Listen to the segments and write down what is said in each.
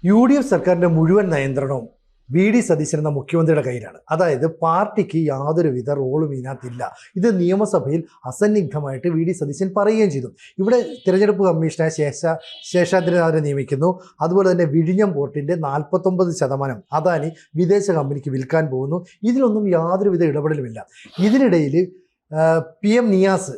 UDF സർക്കാരിൻ്റെ മുഴുവൻ നിയന്ത്രണവും VD സതീശൻ എന്ന മുഖ്യമന്ത്രിയുടെ കയ്യിലാണ്. അതായത് പാർട്ടിക്ക് യാതൊരുവിധ റോളും ഇതിനകത്തില്ല. ഇത് നിയമസഭയിൽ അസന്നിഗ്ധമായിട്ട് VD സതീശൻ പറയുകയും ചെയ്തു. ഇവിടെ തിരഞ്ഞെടുപ്പ് കമ്മീഷനെ ശേഷാദ്രിനാഥനെ നിയമിക്കുന്നു. അതുപോലെ തന്നെ വിഴിഞ്ഞം പോർട്ടിൻ്റെ 49% അദാനി വിദേശ കമ്പനിക്ക് വിൽക്കാൻ പോകുന്നു. ഇതിലൊന്നും യാതൊരുവിധ ഇടപെടലുമില്ല. ഇതിനിടയിൽ PM നിയാസ്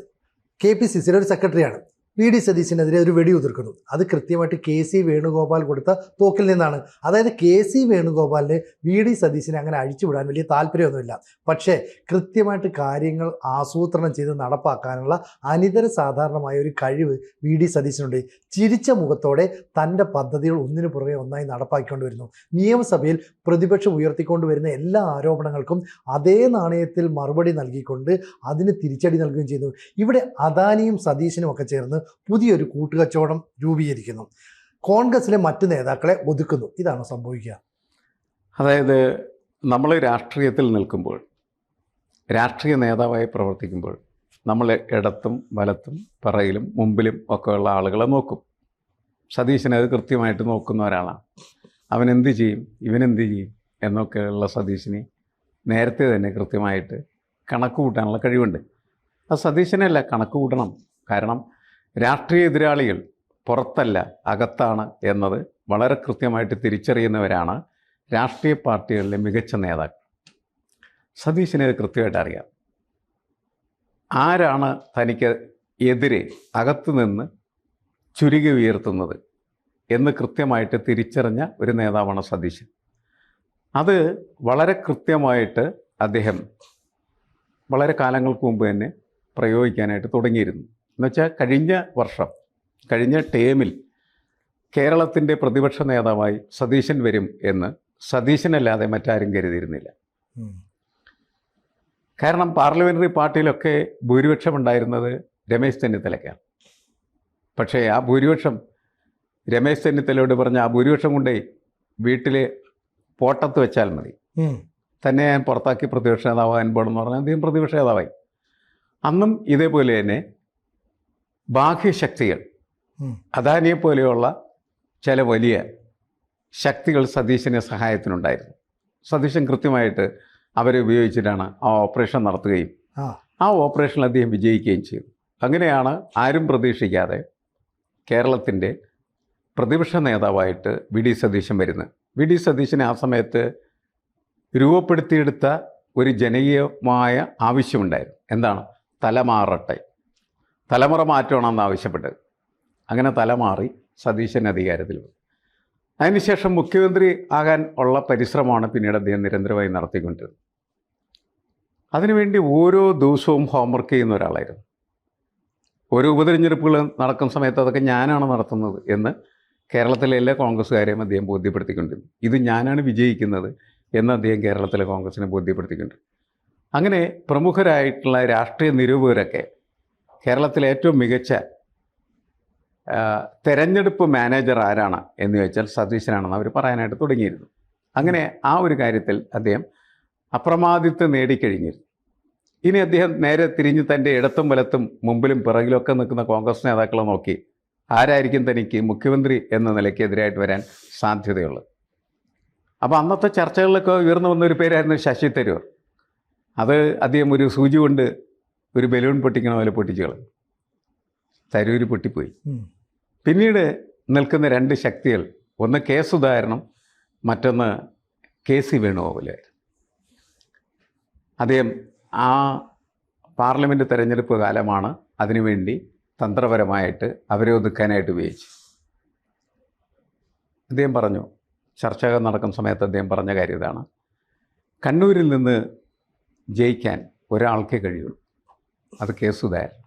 KPCCയുടെ ഒരു സെക്രട്ടറിയാണ്. VD സതീശനെതിരെ ഒരു വെടിയുതിർക്കുന്നു. അത് കൃത്യമായിട്ട് KC വേണുഗോപാൽ കൊടുത്ത തോക്കിൽ നിന്നാണ്. അതായത് KC വേണുഗോപാലിന് VD സതീശനെ അങ്ങനെ അഴിച്ചുവിടാൻ വലിയ താല്പര്യമൊന്നുമില്ല. പക്ഷേ കൃത്യമായിട്ട് കാര്യങ്ങൾ ആസൂത്രണം ചെയ്ത് നടപ്പാക്കാനുള്ള അനിതര സാധാരണമായ ഒരു കഴിവ് VD സതീശനുണ്ട്. ചിരിച്ച മുഖത്തോടെ തൻ്റെ പദ്ധതികൾ ഒന്നിനു പുറകെ ഒന്നായി നടപ്പാക്കിക്കൊണ്ട് വരുന്നു. നിയമസഭയിൽ പ്രതിപക്ഷം ഉയർത്തിക്കൊണ്ടുവരുന്ന എല്ലാ ആരോപണങ്ങൾക്കും അതേ നാണയത്തിൽ മറുപടി നൽകിക്കൊണ്ട് അതിന് തിരിച്ചടി നൽകുകയും ചെയ്യുന്നു. ഇവിടെ അദാനിയും സതീശനും ഒക്കെ ചേർന്ന് പുതിയൊരു കൂട്ടുകച്ചവടം രൂപീകരിക്കുന്നു. കോൺഗ്രസിലെ മറ്റു നേതാക്കളെ ഒതുക്കുന്നു. ഇതാണ് സംഭവിക്കുക. അതായത് നമ്മൾ രാഷ്ട്രീയത്തിൽ നിൽക്കുമ്പോൾ, രാഷ്ട്രീയ നേതാവായി പ്രവർത്തിക്കുമ്പോൾ നമ്മൾ ഇടത്തും വലത്തും പിറകിലും മുമ്പിലും ഒക്കെയുള്ള ആളുകളെ നോക്കും. സതീശനത് കൃത്യമായിട്ട് നോക്കുന്ന ഒരാളാണ്. അവനെന്ത് ചെയ്യും, ഇവനെന്ത് ചെയ്യും എന്നൊക്കെയുള്ള സതീശന് നേരത്തെ തന്നെ കൃത്യമായിട്ട് കണക്ക് കൂട്ടാനുള്ള കഴിവുണ്ട്. അത് സതീശനല്ല, കണക്ക് കൂട്ടണം. കാരണം രാഷ്ട്രീയ എതിരാളികൾ പുറത്തല്ല അകത്താണ് എന്നത് വളരെ കൃത്യമായിട്ട് തിരിച്ചറിയുന്നവരാണ് രാഷ്ട്രീയ പാർട്ടികളിലെ മികച്ച നേതാക്കൾ. സതീശന് കൃത്യമായിട്ട് അറിയാം ആരാണ് തനിക്ക് എതിരെ അകത്തു നിന്ന് ചുരുകി ഉയർത്തുന്നത് എന്ന് കൃത്യമായിട്ട് തിരിച്ചറിഞ്ഞ ഒരു നേതാവാണ് സതീശൻ. അത് വളരെ കൃത്യമായിട്ട് അദ്ദേഹം വളരെ കാലങ്ങൾക്ക് മുമ്പ് തന്നെ പ്രയോഗിക്കാനായിട്ട് തുടങ്ങിയിരുന്നു. എന്നുവെച്ചാൽ കഴിഞ്ഞ ടേമിൽ കേരളത്തിൻ്റെ പ്രതിപക്ഷ നേതാവായി സതീശൻ വരും എന്ന് സതീശനല്ലാതെ മറ്റാരും കരുതിയിരുന്നില്ല. കാരണം പാർലമെൻ്ററി പാർട്ടിയിലൊക്കെ ഭൂരിപക്ഷം ഉണ്ടായിരുന്നത് രമേശ് ചെന്നിത്തലയ്ക്കാണ്. പക്ഷേ ആ ഭൂരിപക്ഷം രമേശ് ചെന്നിത്തലയോട് പറഞ്ഞ ആ ഭൂരിപക്ഷം കൊണ്ടേ വീട്ടിൽ പോട്ടത്ത് വെച്ചാൽ മതി, തന്നെ ഞാൻ പുറത്താക്കി പ്രതിപക്ഷ നേതാവാൻ പോകണമെന്ന് പറഞ്ഞാൽ അദ്ദേഹം പ്രതിപക്ഷ നേതാവായി. അന്നും ഇതേപോലെ തന്നെ ബാഹ്യശക്തികൾ, അദാനിയെ പോലെയുള്ള ചില വലിയ ശക്തികൾ സതീശന് സഹായത്തിനുണ്ടായിരുന്നു. സതീശൻ കൃത്യമായിട്ട് അവരെ ഉപയോഗിച്ചിട്ടാണ് ആ ഓപ്പറേഷൻ നടത്തുകയും ആ ഓപ്പറേഷനിൽ അദ്ദേഹം വിജയിക്കുകയും ചെയ്തു. അങ്ങനെയാണ് ആരും പ്രതീക്ഷിക്കാതെ കേരളത്തിൻ്റെ പ്രതിപക്ഷ നേതാവായിട്ട് VD സതീശൻ വരുന്നത്. VD സതീശന് ആ സമയത്ത് രൂപപ്പെടുത്തിയെടുത്ത ഒരു ജനകീയമായ ആവശ്യമുണ്ടായിരുന്നു. എന്താണ്? തലമാറട്ടെ, തലമുറ മാറ്റണമെന്ന് ആവശ്യപ്പെട്ടത്. അങ്ങനെ തലമാറി സതീശൻ അധികാരത്തിൽ വന്നു. അതിനുശേഷം മുഖ്യമന്ത്രി ആകാൻ ഉള്ള പരിശ്രമമാണ് പിന്നീട് അദ്ദേഹം നിരന്തരമായി നടത്തിക്കൊണ്ടിരുന്നത്. അതിനുവേണ്ടി ഓരോ ദിവസവും ഹോംവർക്ക് ചെയ്യുന്ന ഒരാളായിരുന്നു. ഓരോ ഉപതെരഞ്ഞെടുപ്പുകൾ നടക്കുന്ന സമയത്ത് അതൊക്കെ ഞാനാണ് നടത്തുന്നത് എന്ന് കേരളത്തിലെ എല്ലാ കോൺഗ്രസ്സുകാരെയും അദ്ദേഹം ബോധ്യപ്പെടുത്തിക്കൊണ്ടിരുന്നു. ഇത് ഞാനാണ് വിജയിക്കുന്നത് എന്ന് അദ്ദേഹം കേരളത്തിലെ കോൺഗ്രസിനെ ബോധ്യപ്പെടുത്തിക്കൊണ്ടിരുന്നു. അങ്ങനെ പ്രമുഖരായിട്ടുള്ള രാഷ്ട്രീയ നിരൂപകരൊക്കെ കേരളത്തിലെ ഏറ്റവും മികച്ച തെരഞ്ഞെടുപ്പ് മാനേജർ ആരാണ് എന്ന് ചോദിച്ചാൽ സതീശനാണെന്ന് അവർ പറയാനായിട്ട് തുടങ്ങിയിരുന്നു. അങ്ങനെ ആ ഒരു കാര്യത്തിൽ അദ്ദേഹം അപ്രമാദിത്വം നേടിക്കഴിഞ്ഞിരുന്നു. ഇനി അദ്ദേഹം നേരെ തിരിഞ്ഞ് തൻ്റെ ഇടത്തും വലത്തും മുമ്പിലും പിറകിലൊക്കെ നിൽക്കുന്ന കോൺഗ്രസ് നേതാക്കളെ നോക്കി ആരായിരിക്കും തനിക്ക് മുഖ്യമന്ത്രി എന്ന നിലയ്ക്ക് എതിരായിട്ട് വരാൻ സാധ്യതയുള്ളത്. അപ്പോൾ അന്നത്തെ ചർച്ചകളിലൊക്കെ ഉയർന്നു വന്നൊരു പേരായിരുന്നു ശശി തരൂർ. അത് അദ്ദേഹം ഒരു സൂചി കൊണ്ട് ഒരു ബലൂൺ പൊട്ടിക്കണ പോലെ പൊട്ടിച്ചു കളഞ്ഞു. തരൂര് പൊട്ടിപ്പോയി. പിന്നീട് നിൽക്കുന്ന രണ്ട് ശക്തികൾ, ഒന്ന് കെ സുധാകരനും മറ്റൊന്ന് KC വേണുഗോപാലായിരുന്നു. അദ്ദേഹം ആ പാർലമെൻറ്റ് തെരഞ്ഞെടുപ്പ് കാലമാണ് അതിനുവേണ്ടി തന്ത്രപരമായിട്ട് അവരെ ഒതുക്കാനായിട്ട് ഉപയോഗിച്ചു. അദ്ദേഹം പറഞ്ഞു, ചർച്ചകൾ നടക്കുന്ന സമയത്ത് അദ്ദേഹം പറഞ്ഞ കാര്യം ഇതാണ്: കണ്ണൂരിൽ നിന്ന് ജയിക്കാൻ ഒരാൾക്കേ കഴിയുള്ളൂ, അത് കെ സുധാകരൻ.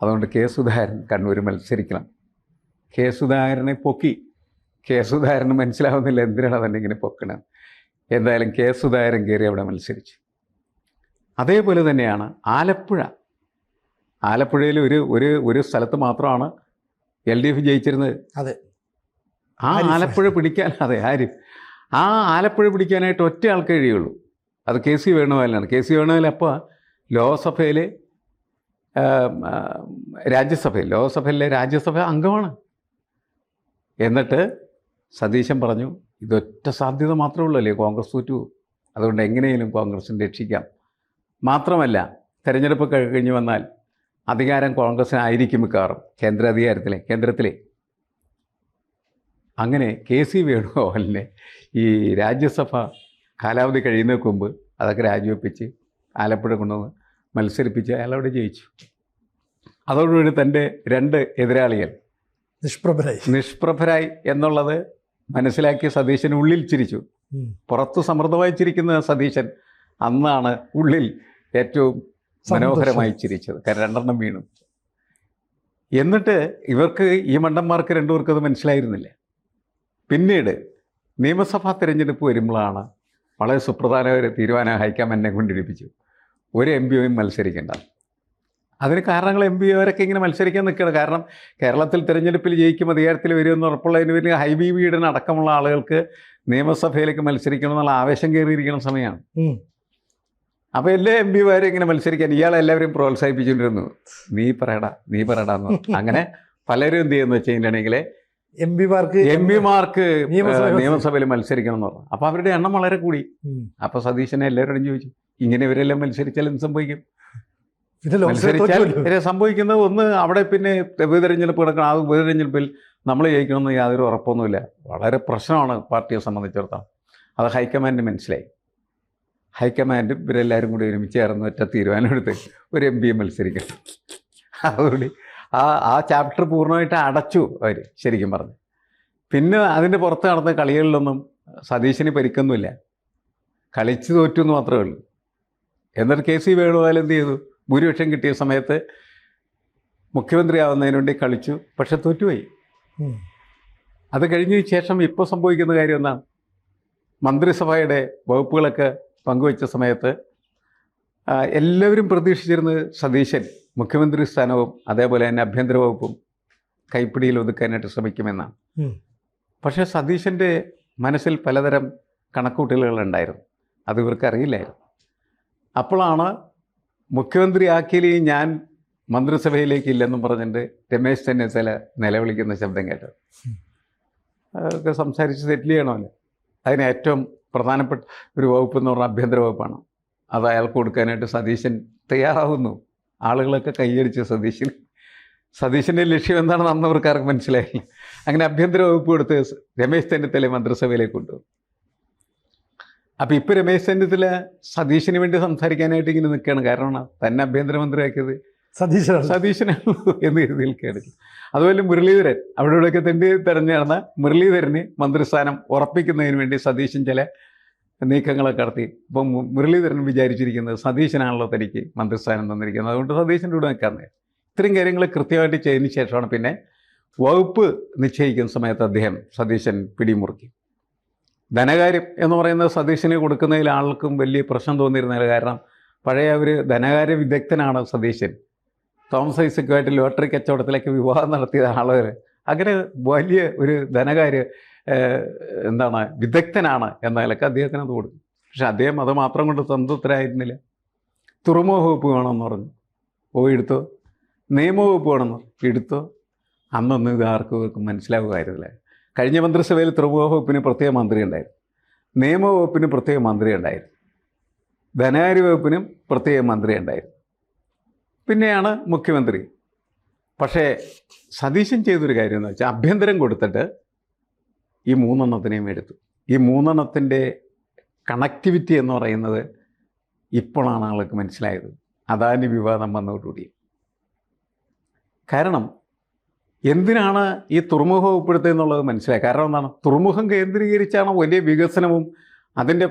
അതുകൊണ്ട് കെ സുധാകരൻ കണ്ണൂർ മത്സരിക്കണം. കെ സുധാകരനെ പൊക്കി. കെ സുധാകരന് മനസ്സിലാവുന്നില്ല എന്തിനാണ് അവൻ്റെ ഇങ്ങനെ പൊക്കണം. എന്തായാലും കെ സുധാകരൻ കയറി അവിടെ മത്സരിച്ചു. അതേപോലെ തന്നെയാണ് ആലപ്പുഴയിൽ ഒരു സ്ഥലത്ത് മാത്രമാണ് LDF ജയിച്ചിരുന്നത്. അതെ, ആ ആലപ്പുഴ പിടിക്കാൻ, ആ ആലപ്പുഴ പിടിക്കാനായിട്ട് ഒറ്റ ആൾക്കേ കഴിയുള്ളൂ, അത് KC വേണുഗോപാലിനാണ്. KC വേണുഗോപാൽ അപ്പോൾ ലോകസഭയിലെ രാജ്യസഭ അംഗമാണ്. എന്നിട്ട് സതീശൻ പറഞ്ഞു ഇതൊറ്റ സാധ്യത മാത്രമേ ഉള്ളല്ലേ, കോൺഗ്രസ് തോറ്റു, അതുകൊണ്ട് എങ്ങനെയും കോൺഗ്രസിനെ രക്ഷിക്കാം. മാത്രമല്ല തെരഞ്ഞെടുപ്പ് കഴിഞ്ഞ് വന്നാൽ അധികാരം കോൺഗ്രസിനായിരിക്കും മിക്കവാറും കേന്ദ്രത്തിലെ. അങ്ങനെ KC വേണുഗോപാലിനെ ഈ രാജ്യസഭ കാലാവധി കഴിയുന്നതിന് മുമ്പ് അതൊക്കെ രാജിവെപ്പിച്ച് ആലപ്പുഴ കൊണ്ടുവന്ന് മത്സരിപ്പിച്ച് അയാളവിടെ ജയിച്ചു. അതോടുകൂടി തൻ്റെ 2 എതിരാളികൾ നിഷ്പ്രഭരായി എന്നുള്ളത് മനസ്സിലാക്കി സതീശൻ ഉള്ളിൽ ചിരിച്ചു. പുറത്ത് സമൃദ്ധമായി ചിരിക്കുന്ന സതീശൻ അന്നാണ് ഉള്ളിൽ ഏറ്റവും മനോഹരമായി ചിരിച്ചത്. കാരണം 2 വീണു. എന്നിട്ട് ഇവർക്ക് ഈ മണ്ടന്മാർക്ക് 2 പേർക്കും അത് മനസ്സിലായിരുന്നില്ല. പിന്നീട് നിയമസഭാ തിരഞ്ഞെടുപ്പ് വരുമ്പോഴാണ് വളരെ സുപ്രധാന ഒരു തീരുമാനം ഹൈക്കമാൻഡിനെ കൊണ്ടിടിപ്പിച്ചു, ഒരു MPയും മത്സരിക്കേണ്ട. അതിന് കാരണങ്ങൾ MPമാരൊക്കെ ഇങ്ങനെ മത്സരിക്കാൻ നിൽക്കുകയാണ്. കാരണം കേരളത്തിൽ തിരഞ്ഞെടുപ്പിൽ ജയിക്കും, അധികാരത്തിൽ വരുമെന്ന് ഉറപ്പുള്ളതിന് വേണ്ടി ഹൈബി ഈഡൻ അടക്കമുള്ള ആളുകൾക്ക് നിയമസഭയിലേക്ക് മത്സരിക്കണം എന്നുള്ള ആവേശം കയറിയിരിക്കുന്ന സമയമാണ്. അപ്പോൾ എല്ലാ MPമാരും ഇങ്ങനെ മത്സരിക്കാൻ ഇയാളെല്ലാവരും പ്രോത്സാഹിപ്പിച്ചുകൊണ്ടിരുന്നു. നീ പറയടാ എന്ന്. അങ്ങനെ പലരും എന്ത് ചെയ്യുന്നു വെച്ച് കഴിഞ്ഞിട്ടുണ്ടെങ്കിൽ MPമാർക്ക് നിയമസഭയിൽ മത്സരിക്കണം എന്ന് പറഞ്ഞു. അപ്പോൾ അവരുടെ എണ്ണം വളരെ കൂടി. അപ്പോൾ സതീശനെ എല്ലാവരോടും ചോദിച്ചു, ഇങ്ങനെ ഇവരെല്ലാം മത്സരിച്ചാൽ എന്ത് സംഭവിക്കും? മത്സരിച്ചാൽ സംഭവിക്കുന്നത് ഒന്ന്, അവിടെ പിന്നെ ഉപതെരഞ്ഞെടുപ്പ് കിടക്കണം. ആ ഉപതെരഞ്ഞെടുപ്പിൽ നമ്മൾ ജയിക്കണമെന്ന് യാതൊരു ഉറപ്പൊന്നുമില്ല. വളരെ പ്രശ്നമാണ് പാർട്ടിയെ സംബന്ധിച്ചിടത്തോളം. അത് ഹൈക്കമാൻഡിന് മനസ്സിലായി. ഹൈക്കമാൻഡും ഇവരെല്ലാവരും കൂടി ഒരുമിച്ച് ചേർന്ന് ഒറ്റ തീരുമാനമെടുത്ത് ഒരു MPയെ മത്സരിക്കണം. അതുകൊണ്ട് ആ ചാപ്റ്റർ പൂർണ്ണമായിട്ട് അടച്ചു അവർ, ശരിക്കും പറഞ്ഞു. പിന്നെ അതിൻ്റെ പുറത്ത് നടന്ന കളികളിലൊന്നും സതീശന് പരിക്കൊന്നുമില്ല, കളിച്ച് തോറ്റു എന്ന് മാത്രമേ ഉള്ളൂ. എന്നിട്ട് KC വേണുഗോപാൽ എന്ത് ചെയ്തു? ഭൂരിപക്ഷം കിട്ടിയ സമയത്ത് മുഖ്യമന്ത്രിയാവുന്നതിന് വേണ്ടി കളിച്ചു, പക്ഷെ തോറ്റുപോയി. അത് കഴിഞ്ഞ ശേഷം ഇപ്പോൾ സംഭവിക്കുന്ന കാര്യം എന്താണ്? മന്ത്രിസഭയുടെ വകുപ്പുകളൊക്കെ പങ്കുവച്ച സമയത്ത് എല്ലാവരും പ്രതീക്ഷിച്ചിരുന്നത് സതീശൻ മുഖ്യമന്ത്രി സ്ഥാനവും അതേപോലെ തന്നെ ആഭ്യന്തര വകുപ്പും കൈപ്പിടിയിൽ ഒതുക്കാനായിട്ട് ശ്രമിക്കുമെന്നാണ്. പക്ഷേ സതീശൻ്റെ മനസ്സിൽ പലതരം കണക്കൂട്ടലുകളുണ്ടായിരുന്നു, അത് ഇവർക്ക് അറിയില്ലായിരുന്നു. അപ്പോഴാണ് മുഖ്യമന്ത്രിയാക്കിയാൽ ഞാൻ മന്ത്രിസഭയിലേക്ക് ഇല്ലെന്നും പറഞ്ഞിട്ട് രമേശ് ചെന്നിത്തല നിലവിളിക്കുന്ന ശബ്ദം കേട്ടത്. അതൊക്കെ സംസാരിച്ച് സെറ്റിൽ ചെയ്യണമല്ലോ. അതിന് ഏറ്റവും പ്രധാനപ്പെട്ട ഒരു വകുപ്പ് എന്ന് പറഞ്ഞാൽ ആഭ്യന്തര വകുപ്പാണ്. അത് അയാൾക്ക് കൊടുക്കാനായിട്ട് സതീശൻ തയ്യാറാവുന്നു. ആളുകളൊക്കെ കൈയടിച്ച് സതീശൻ്റെ ലക്ഷ്യം എന്താണെന്ന് അന്നവർക്കാർക്ക് മനസ്സിലായില്ല. അങ്ങനെ ആഭ്യന്തര വകുപ്പ് കൊടുത്ത് രമേശ് ചെന്നിത്തല മന്ത്രിസഭയിലേക്ക് കൊണ്ടുപോകും. അപ്പോൾ ഇപ്പോൾ രമേശ് ചെന്നിത്തല സതീശന് വേണ്ടി സംസാരിക്കാനായിട്ട് ഇങ്ങനെ നിൽക്കുകയാണ്. കാരണം തന്നെ ആഭ്യന്തരമന്ത്രിയാക്കിയത് സതീശനാണല്ലോ എന്ന് കരുതി നിൽക്കുകയാണ്. അതുപോലെ മുരളീധരൻ അവിടെ ഇവിടെയൊക്കെ തെരഞ്ഞു നടന്ന മുരളീധരന് മന്ത്രിസ്ഥാനം ഉറപ്പിക്കുന്നതിന് വേണ്ടി സതീശൻ ചില നീക്കങ്ങളൊക്കെ നടത്തി. ഇപ്പം മുരളീധരൻ വിചാരിച്ചിരിക്കുന്നത് സതീശനാണല്ലോ തനിക്ക് മന്ത്രിസ്ഥാനം തന്നിരിക്കുന്നത്, അതുകൊണ്ട് സതീശൻ്റെ കൂടെ നിൽക്കാമെന്ന്. ഇത്രയും കാര്യങ്ങൾ കൃത്യമായിട്ട് ചെയ്തതിന് ശേഷമാണ് പിന്നെ വകുപ്പ് നിശ്ചയിക്കുന്ന സമയത്ത് സതീശൻ പിടിമുറുക്കി. ധനകാര്യം എന്ന് പറയുന്നത് സതീശന് കൊടുക്കുന്നതിൽ ആൾക്കും വലിയ പ്രശ്നം തോന്നിയിരുന്നില്ല. കാരണം പഴയ ഒരു ധനകാര്യ വിദഗ്ധനാണ് സതീശൻ. തോമസ് ഐസക്കുമായിട്ട് ലോട്ടറി കച്ചവടത്തിലേക്ക് വിവാഹം നടത്തിയ ആളുകൾ, അങ്ങനെ വലിയ ഒരു ധനകാര്യ വിദഗ്ധനാണ് എന്ന നിലക്ക് അദ്ദേഹത്തിന് അത് കൊടുക്കും. പക്ഷെ അദ്ദേഹം അത് മാത്രം കൊണ്ട് സംതൃപ്തരായിരുന്നില്ല. തുറമുഖ വകുപ്പ് വേണമെന്ന് പറഞ്ഞു, എടുത്തോ. നിയമവകുപ്പ് വേണമെന്ന് എടുത്തോ. അന്നൊന്നും ഇത് ആർക്കും മനസ്സിലാവുമായിരുന്നില്ല. കഴിഞ്ഞ മന്ത്രിസഭയിൽ തുറമുഖ വകുപ്പിന് പ്രത്യേക മന്ത്രി ഉണ്ടായിരുന്നു, നിയമവകുപ്പിന് പ്രത്യേക മന്ത്രി ഉണ്ടായിരുന്നു, ധനകാര്യ വകുപ്പിനും പ്രത്യേക മന്ത്രി ഉണ്ടായിരുന്നു, പിന്നെയാണ് മുഖ്യമന്ത്രി. പക്ഷേ സതീശൻ ചെയ്തൊരു കാര്യം എന്ന് വെച്ചാൽ ആഭ്യന്തരം കൊടുത്തിട്ട് ഈ 3 എടുത്തു. ഈ 3 കണക്ടിവിറ്റി എന്ന് പറയുന്നത് ഇപ്പോഴാണ് ആൾക്ക് മനസ്സിലായത്, അദാനി വിവാദം വന്നതോടുകൂടി. കാരണം എന്തിനാണ് ഈ തുറമുഖ വകുപ്പെടുത്തുക എന്നുള്ളത് മനസ്സിലായി. കാരണം എന്താണ്? തുറമുഖം കേന്ദ്രീകരിച്ചാണ് വലിയ വികസനവും അതിൻ്റെ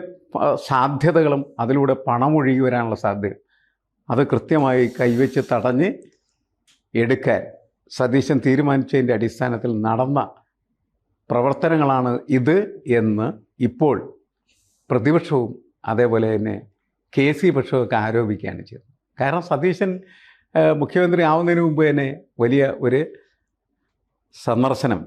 സാധ്യതകളും അതിലൂടെ പണമൊഴുകി വരാനുള്ള സാധ്യത. അത് കൃത്യമായി കൈവച്ച് തടഞ്ഞ് എടുക്കാൻ സതീശൻ തീരുമാനിച്ചതിൻ്റെ അടിസ്ഥാനത്തിൽ നടന്ന പ്രവർത്തനങ്ങളാണ് ഇത് എന്ന് ഇപ്പോൾ പ്രതിപക്ഷവും അതേപോലെ തന്നെ KC പക്ഷമൊക്കെ ആരോപിക്കുകയാണ് ചെയ്തത്. കാരണം സതീശൻ മുഖ്യമന്ത്രി ആവുന്നതിന് മുമ്പ് തന്നെ വലിയ ഒരു സന്ദർശനം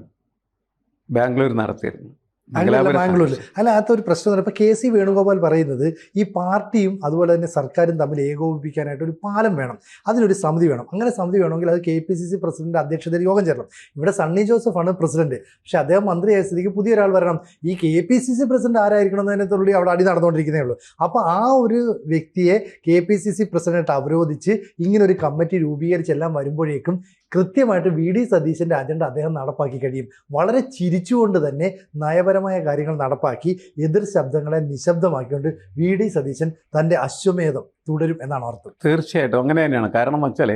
ബാംഗ്ലൂർ നടത്തിയിരുന്നു. മാംഗ്ലൂരിൽ അല്ല, അതൊരു പ്രശ്നം. ഇപ്പോൾ KC വേണുഗോപാൽ പറയുന്നത് ഈ പാർട്ടിയും അതുപോലെ തന്നെ സർക്കാരും തമ്മിൽ ഏകോപിപ്പിക്കാനായിട്ട് ഒരു പാലം വേണം, അതിനൊരു സമിതി വേണം. അങ്ങനെ സമിതി വേണമെങ്കിൽ അത് KPCC പ്രസിഡന്റ് അധ്യക്ഷതയിൽ യോഗം ചേരണം. ഇവിടെ സണ്ണി ജോസഫാണ് പ്രസിഡന്റ്, പക്ഷെ അദ്ദേഹം മന്ത്രിയായ സ്ഥിതിക്ക് പുതിയൊരാൾ വരണം. ഈ KPCC പ്രസിഡന്റ് ആരായിരിക്കണം എന്നതിനെത്തുള്ളി അവിടെ അടി നടന്നുകൊണ്ടിരിക്കുന്നേ ഉള്ളൂ. അപ്പോൾ ആ ഒരു വ്യക്തിയെ KPCC പ്രസിഡന്റ് അവരോധിച്ച് ഇങ്ങനെ ഒരു കമ്മിറ്റി രൂപീകരിച്ചെല്ലാം വരുമ്പോഴേക്കും കൃത്യമായിട്ട് VD സതീശൻ്റെ അജണ്ട അദ്ദേഹം നടപ്പാക്കി കഴിയും. വളരെ ചിരിച്ചുകൊണ്ട് തന്നെ നയപരമായ കാര്യങ്ങൾ നടപ്പാക്കി എതിർ ശബ്ദങ്ങളെ നിശബ്ദമാക്കിക്കൊണ്ട് VD സതീശൻ തൻ്റെ അശ്വമേധം തുടരും എന്നാണ് അർത്ഥം. തീർച്ചയായിട്ടും അങ്ങനെ തന്നെയാണ്. കാരണം വെച്ചാൽ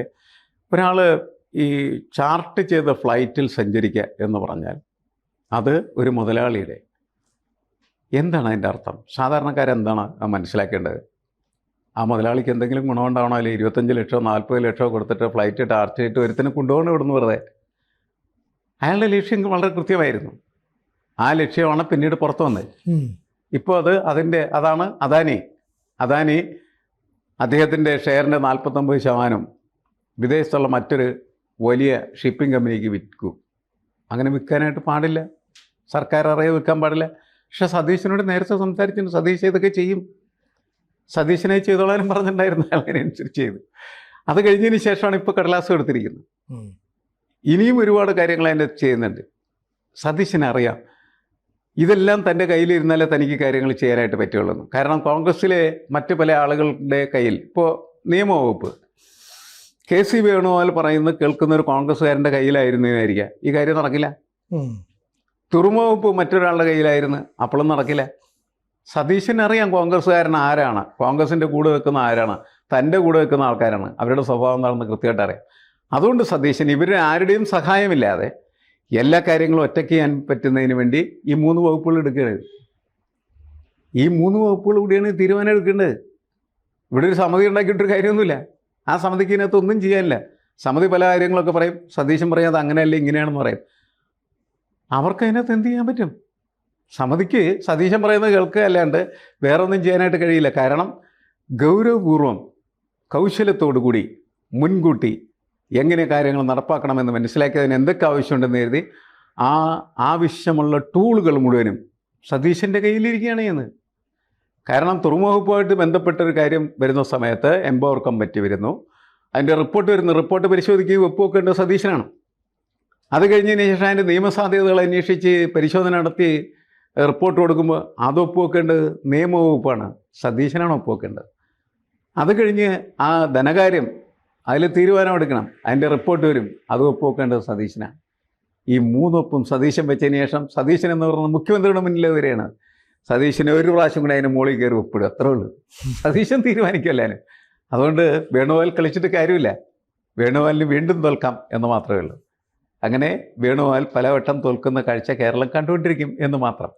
ഒരാൾ ഈ ചാർട്ട് ചെയ്ത ഫ്ലൈറ്റിൽ സഞ്ചരിക്കുക എന്ന് പറഞ്ഞാൽ അത് ഒരു മുതലാളിയുടെ എന്താണ് അതിൻ്റെ അർത്ഥം? സാധാരണക്കാരെന്താണ് മനസ്സിലാക്കേണ്ടത്? ആ മുതലാളിക്ക് എന്തെങ്കിലും ഗുണമുണ്ടാവണോ? അല്ലെങ്കിൽ 25 ലക്ഷമോ 40 ലക്ഷമോ കൊടുത്തിട്ട് ഫ്ലൈറ്റ് ടാർച്ച് ചെയ്തിട്ട് ഒരുത്തിന് കൊണ്ടുപോകണം ഇവിടുന്ന് വെറുതെ. അയാളുടെ ലക്ഷ്യം വളരെ കൃത്യമായിരുന്നു. ആ ലക്ഷ്യമാണ് പിന്നീട് പുറത്തു വന്നത്. ഇപ്പോൾ അതാണ് അദാനി അദ്ദേഹത്തിൻ്റെ ഷെയറിൻ്റെ 49% വിദേശത്തുള്ള മറ്റൊരു വലിയ ഷിപ്പിംഗ് കമ്പനിക്ക് വിൽക്കും. അങ്ങനെ വിൽക്കാനായിട്ട് പാടില്ല, സർക്കാർ അറിയാതെ വിൽക്കാൻ പാടില്ല. പക്ഷേ സതീശനോട് നേരത്തെ സംസാരിച്ചിട്ടുണ്ട്, സതീശ് ഇതൊക്കെ ചെയ്യും, സതീശനെ ചെയ്തോളാനും പറഞ്ഞിട്ടുണ്ടായിരുന്നു. അതിനനുസരിച്ച് ചെയ്തു. അത് കഴിഞ്ഞതിന് ശേഷമാണ് ഇപ്പോൾ കടലാസ് എടുത്തിരിക്കുന്നത്. ഇനിയും ഒരുപാട് കാര്യങ്ങൾ അതിൻ്റെ ചെയ്യുന്നുണ്ട്. സതീശനെ അറിയാം ഇതെല്ലാം തൻ്റെ കയ്യിലിരുന്നാലേ തനിക്ക് കാര്യങ്ങൾ ചെയ്യാനായിട്ട് പറ്റുള്ളൂ. കാരണം കോൺഗ്രസ്സിലെ മറ്റ് പല ആളുകളുടെ കയ്യിൽ ഇപ്പോൾ നിയമവകുപ്പ് KC വേണുഗോപാൽ പറയുന്നത് കേൾക്കുന്ന ഒരു കോൺഗ്രസ്സുകാരൻ്റെ കയ്യിലായിരുന്നതായിരിക്കാം, ഈ കാര്യം നടക്കില്ല. തുറമുവകുപ്പ് മറ്റൊരാളുടെ കയ്യിലായിരുന്നു, അപ്പോഴും നടക്കില്ല. സതീശന് അറിയാം കോൺഗ്രസ്സുകാരൻ ആരാണ്, കോൺഗ്രസിൻ്റെ കൂടെ വെക്കുന്ന ആരാണ്, തൻ്റെ കൂടെ വെക്കുന്ന ആൾക്കാരാണ്, അവരുടെ സ്വഭാവം എന്താണെന്ന് കൃത്യമായിട്ട് അറിയാം. അതുകൊണ്ട് സതീശൻ ഇവരുടെ ആരുടെയും സഹായമില്ലാതെ എല്ലാ കാര്യങ്ങളും ഒറ്റയ്ക്ക് ചെയ്യാൻ പറ്റുന്നതിന് വേണ്ടി ഈ 3 വകുപ്പുകൾ എടുക്കേണ്ടത്. ഈ 3 വകുപ്പുകൾ കൂടിയാണ് തീരുമാനം എടുക്കേണ്ടത്. ഇവിടെ ഒരു സമിതി ഉണ്ടാക്കിയിട്ടൊരു കാര്യമൊന്നുമില്ല. ആ സമിതിക്ക് ഇതിനകത്ത് ഒന്നും ചെയ്യാനില്ല. സമിതി പല കാര്യങ്ങളൊക്കെ പറയും, സതീശൻ പറയും അത് അങ്ങനെയല്ല ഇങ്ങനെയാണെന്ന് പറയും. അവർക്ക് അതിനകത്ത് എന്ത് ചെയ്യാൻ പറ്റും? സമിതിക്ക് സതീശൻ പറയുന്നത് കേൾക്കുക അല്ലാണ്ട് വേറെ ഒന്നും ചെയ്യാനായിട്ട് കഴിയില്ല. കാരണം ഗൗരവപൂർവം കൗശലത്തോടു കൂടി മുൻകൂട്ടി എങ്ങനെ കാര്യങ്ങൾ നടപ്പാക്കണമെന്ന് മനസ്സിലാക്കിയതിന് എന്തൊക്കെ ആവശ്യമുണ്ടെന്ന് കരുതി ആ ആവശ്യമുള്ള ടൂളുകൾ മുഴുവനും സതീശൻ്റെ കയ്യിലിരിക്കുകയാണ് എന്ന്. കാരണം തുറമുഖവുമായിട്ട് ബന്ധപ്പെട്ടൊരു കാര്യം വരുന്ന സമയത്ത് എംപവർ കമ്മിറ്റി വരുന്നു, അതിൻ്റെ റിപ്പോർട്ട് പരിശോധിക്കുകയും ഒപ്പുവെക്കേണ്ടത് സതീശനാണ്. അത് കഴിഞ്ഞതിന് ശേഷം അതിൻ്റെ നിയമസാധ്യതകൾ അന്വേഷിച്ച് പരിശോധന നടത്തി റിപ്പോർട്ട് കൊടുക്കുമ്പോൾ അത് ഒപ്പുവെക്കേണ്ടത് നിയമവകുപ്പാണ്, സതീശനാണ് ഒപ്പുവെക്കേണ്ടത്. അത് കഴിഞ്ഞ് ആ ധനകാര്യം അതിൽ തീരുമാനമെടുക്കണം, അതിൻ്റെ റിപ്പോർട്ട് വരും, അത് ഒപ്പുവെക്കേണ്ടത് സതീശനാണ്. ഈ 3 ഒപ്പും സതീശൻ വെച്ചതിന് ശേഷം സതീശൻ എന്ന് പറയുന്നത് മുഖ്യമന്ത്രിയുടെ മുന്നിൽ വരെയാണ്. സതീശന് ഒരു പ്രാവശ്യം കൂടെ അതിന് മുകളിൽ കയറി ഒപ്പിടും, അത്രേ ഉള്ളൂ. സതീശൻ തീരുമാനിക്കുമല്ലാനും. അതുകൊണ്ട് വേണുഗോപാൽ കളിച്ചിട്ട് കാര്യമില്ല, വേണുഗോപാലിന് വീണ്ടും തോൽക്കാം എന്ന് മാത്രമേ ഉള്ളൂ. അങ്ങനെ വേണുഗോപാൽ പലവട്ടം തോൽക്കുന്ന കാഴ്ച കേരളം കണ്ടുകൊണ്ടിരിക്കും എന്ന് മാത്രം.